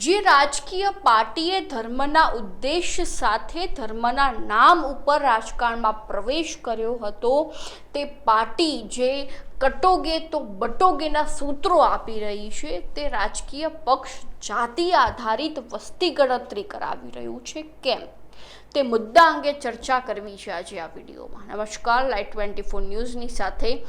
જે રાજકીય પાર્ટીએ ધર્મના ઉદ્દેશ્ય સાથે ધર્મના નામ ઉપર રાજકારણમાં પ્રવેશ કર્યો હતો તે પાર્ટી જે કટોગે તો બટોગેના સૂત્રો આપી રહી છે તે રાજકીય પક્ષ જાતિ આધારિત વસ્તી ગણતરી કરાવી રહ્યું છે કેમ તે મુદ્દા અંગે ચર્ચા કરવી છે આજે આ વિડીયોમાં। નમસ્કાર, લાઈટ 24 ન્યૂઝની સાથે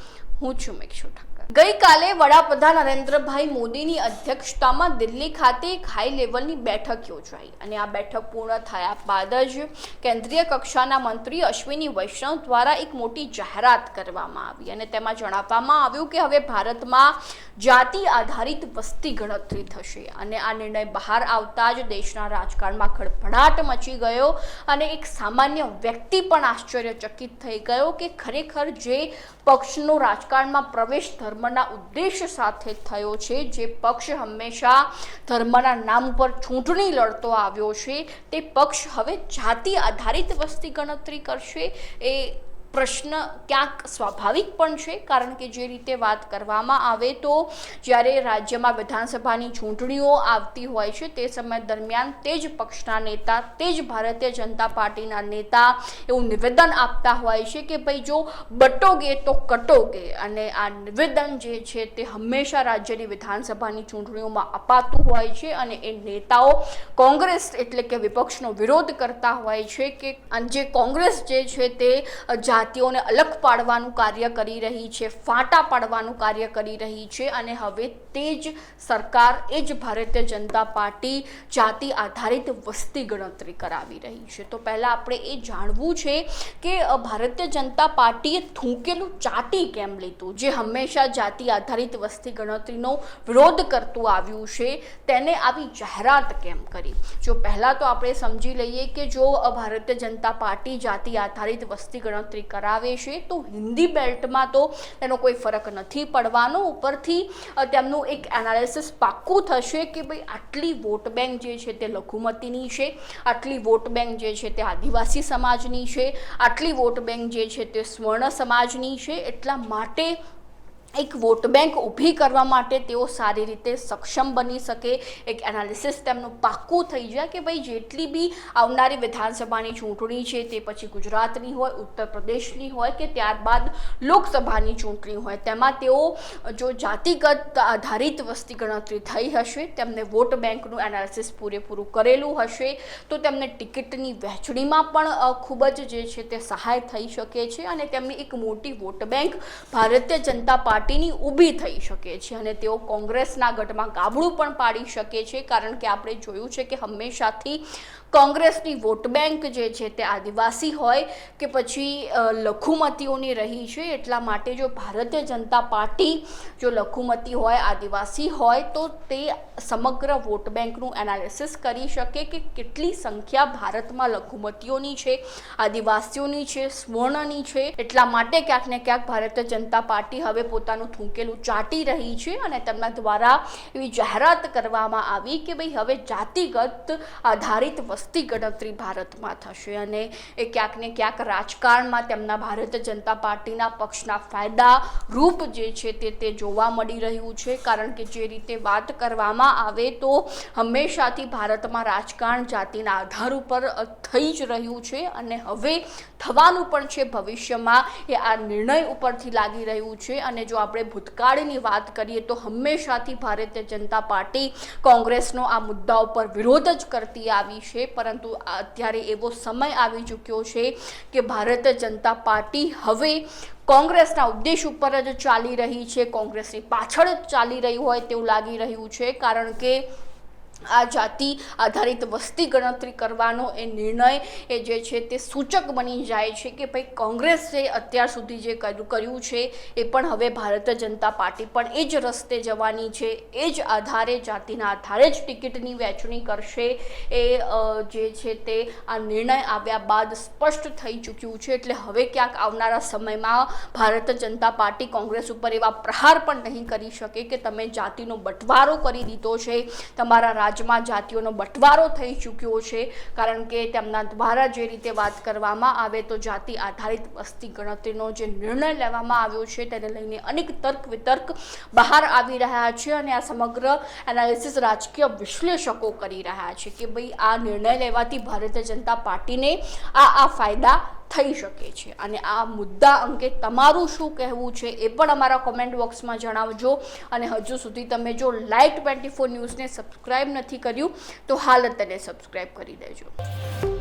હું છું મેક્ષુ ઠક્કર। ગઈકાલે વડાપ્રધાન નરેન્દ્રભાઈ મોદીની અધ્યક્ષતામાં દિલ્હી ખાતે એક હાઈ લેવલની બેઠક યોજાઈ અને આ બેઠક પૂર્ણ થયા બાદ જ કેન્દ્રીય કક્ષાના મંત્રી અશ્વિની વૈષ્ણવ દ્વારા એક મોટી જાહેરાત કરવામાં આવી અને તેમાં જણાવવામાં આવ્યું કે હવે ભારતમાં જાતિ આધારિત વસ્તી ગણતરી થશે અને આ નિર્ણય બહાર આવતા જ દેશના રાજકારણમાં ખળભળાટ મચી ગયો અને એક સામાન્ય વ્યક્તિ પણ આશ્ચર્યચકિત થઈ ગયો કે ખરેખર જે પક્ષનો રાજકારણમાં પ્રવેશ ધર્મના ઉદ્દેશ્ય સાથે થયો છે, જે પક્ષ હંમેશા ધર્મના નામ ઉપર ચૂંટણી લડતો આવ્યો છે, તે પક્ષ હવે જાતિ આધારિત વસ્તી ગણતરી કરશે એ પ્રશ્ન ક્યાંક સ્વાભાવિક પણ છે, કારણ કે જે રીતે વાત કરવામાં આવે તો જ્યારે રાજ્યમાં વિધાનસભાની ચૂંટણીઓ આવતી હોય છે તે સમય દરમિયાન તે જ પક્ષના નેતા, તે જ ભારતીય જનતા પાર્ટીના નેતા એવું નિવેદન આપતા હોય છે કે ભાઈ જો બટોગે તો કટોગે, અને આ નિવેદન જે છે તે હંમેશા રાજ્યની વિધાનસભાની ચૂંટણીઓમાં અપાતું હોય છે અને એ નેતાઓ કોંગ્રેસ એટલે કે વિપક્ષનો વિરોધ કરતા હોય છે કે જે કોંગ્રેસ જે છે તે જાતિઓને અલગ પાડવાનું કાર્ય કરી રહી છે, ફાંટા પાડવાનું કાર્ય કરી રહી છે અને હવે તે જ સરકાર, એ જ ભારતીય જનતા પાર્ટી જાતિ આધારિત વસ્તી ગણતરી કરાવી રહી છે। તો પહેલાં આપણે એ જાણવું છે કે ભારતીય જનતા પાર્ટીએ થૂંકેલું ચાટી કેમ લીધું, જે હંમેશા જાતિ આધારિત વસ્તી ગણતરીનો વિરોધ કરતું આવ્યું છે તેને આવી જાહેરાત કેમ કરી। જો પહેલાં તો આપણે સમજી લઈએ કે જો ભારતીય જનતા પાર્ટી જાતિ આધારિત વસ્તી ગણતરી કરાવે છે તો હિન્દી બેલ્ટમાં તો એનો કોઈ ફરક નથી પડવાનો, ઉપરથી તેમનું એક એનાલિસિસ પાક્કું થશે કે ભાઈ આટલી વોટ બેંક જે છે તે લઘુમતીની છે, આટલી વોટ બેંક જે છે તે આદિવાસી સમાજની છે, આટલી વોટ બેંક જે છે તે સ્વર્ણ સમાજની છે, એટલા માટે એક વોટ બેંક ઊભી કરવા માટે તેઓ સારી રીતે સક્ષમ બની શકે, એક એનાલિસિસ તેમનું પાક્કું થઈ જાય કે ભાઈ જેટલી બી આવનારી વિધાનસભાની ચૂંટણી છે તે પછી ગુજરાતની હોય, ઉત્તર પ્રદેશની હોય કે ત્યારબાદ લોકસભાની ચૂંટણી હોય, તેમાં તેઓ જો જાતિગત આધારિત વસ્તી ગણતરી થઈ હશે, તેમને વોટ બેંકનું એનાલિસિસ પૂરેપૂરું કરેલું હશે તો તેમને ટિકિટની વહેંચણીમાં પણ ખૂબ જ જે છે તે સહાય થઈ શકે છે અને તેમની એક મોટી વોટ બેંક ભારતીય જનતા પાર્ટીની ઊભી થઈ શકે છે અને તેઓ કોંગ્રેસના ગઢમાં ગાબડું પણ પાડી શકે છે, કારણ કે આપણે જોયું છે કે હંમેશાથી કોંગ્રેસની વોટ બેંક જે છે તે આદિવાસી હોય કે પછી લઘુમતીઓની રહી છે, એટલા માટે જો ભારતીય જનતા પાર્ટી જો લઘુમતી હોય, આદિવાસી હોય તો તે સમગ્ર વોટ બેંકનું એનાલિસિસ કરી શકે કે કેટલી સંખ્યા ભારતમાં લઘુમતીઓની છે, આદિવાસીઓની છે, સ્વર્ણની છે, એટલા માટે ક્યાંક ને ક્યાંક ભારતીય જનતા પાર્ટી હવે પોતાનું થૂંકેલું ચાટી રહી છે અને તેમના દ્વારા એવી જાહેરાત કરવામાં આવી કે ભાઈ હવે જાતિગત આધારિત વસ્તી ગણતરી ભારતમાં થશે અને એ ક્યાંક ને ક્યાંક રાજકારણમાં તેમના ભારતીય જનતા પાર્ટીના પક્ષના ફાયદા રૂપ જે છે તે જોવા મળી રહ્યું છે, કારણ કે જે રીતે વાત કરવામાં આવે તો હંમેશાથી ભારતમાં રાજકારણ જાતિના આધાર ઉપર થઈ જ રહ્યું છે અને હવે થવાનું પણ છે ભવિષ્યમાં, એ આ નિર્ણય ઉપરથી લાગી રહ્યું છે। અને જો આપણે ભૂતકાળની વાત કરીએ તો હંમેશાથી ભારતીય જનતા પાર્ટી કોંગ્રેસનો આ મુદ્દા ઉપર વિરોધ જ કરતી આવી છે, પરંતુ અત્યારે એવો સમય આવી ચૂક્યો છે કે ભારતીય જનતા પાર્ટી હવે કોંગ્રેસના ઉદ્દેશ ઉપર જ ચાલી રહી છે, કોંગ્રેસની પાછળ જ ચાલી રહ્યું હોય તેવું લાગી રહ્યું છે, કારણ કે આ જાતિ આધારિત વસ્તી ગણતરી કરવાનો એ નિર્ણય એ જે છે તે સૂચક બની જાય છે કે ભાઈ કોંગ્રેસે અત્યાર સુધી જે કર્યું છે એ પણ હવે ભારતીય જનતા પાર્ટી પણ એ જ રસ્તે જવાની છે, એ જ આધારે જાતિના આધારે જ ટિકિટની વહેંચણી કરશે, એ જે છે તે આ નિર્ણય આવ્યા બાદ સ્પષ્ટ થઈ ચૂક્યું છે। એટલે હવે ક્યાંક આવનારા સમયમાં ભારતીય જનતા પાર્ટી કોંગ્રેસ ઉપર એવા પ્રહાર પણ નહીં કરી શકે કે તમે જાતિનો બંટવારો કરી દીધો છે, તમારા રાજમાં જાતિઓનો બંટવારો થઈ ચૂક્યો છે, કારણ કે તેમના દ્વારા જે રીતે વાત કરવામાં આવે તો જાતિ આધારિત વસ્તી ગણતરીનો જે નિર્ણય લેવામાં આવ્યો છે તેને લઈને અનેક તર્ક વિતર્ક બહાર આવી રહ્યા છે અને આ સમગ્ર એનાલિસિસ રાજકીય વિશ્લેષકો કરી રહ્યા છે કે ભાઈ આ નિર્ણય લેવાથી ભારતીય જનતા પાર્ટીને આ ફાયદા થઈ શકે છે. અને આ મુદ્દા અંગે તમારું શું કહેવું છે એ પણ અમારા કોમેન્ટ બોક્સમાં જણાવજો. અને હજુ સુધી તમે જો લાઈવ 24 ન્યૂઝને સબસ્ક્રાઈબ નથી કર્યું તો હાલ તેને સબસ્ક્રાઈબ કરી દેજો.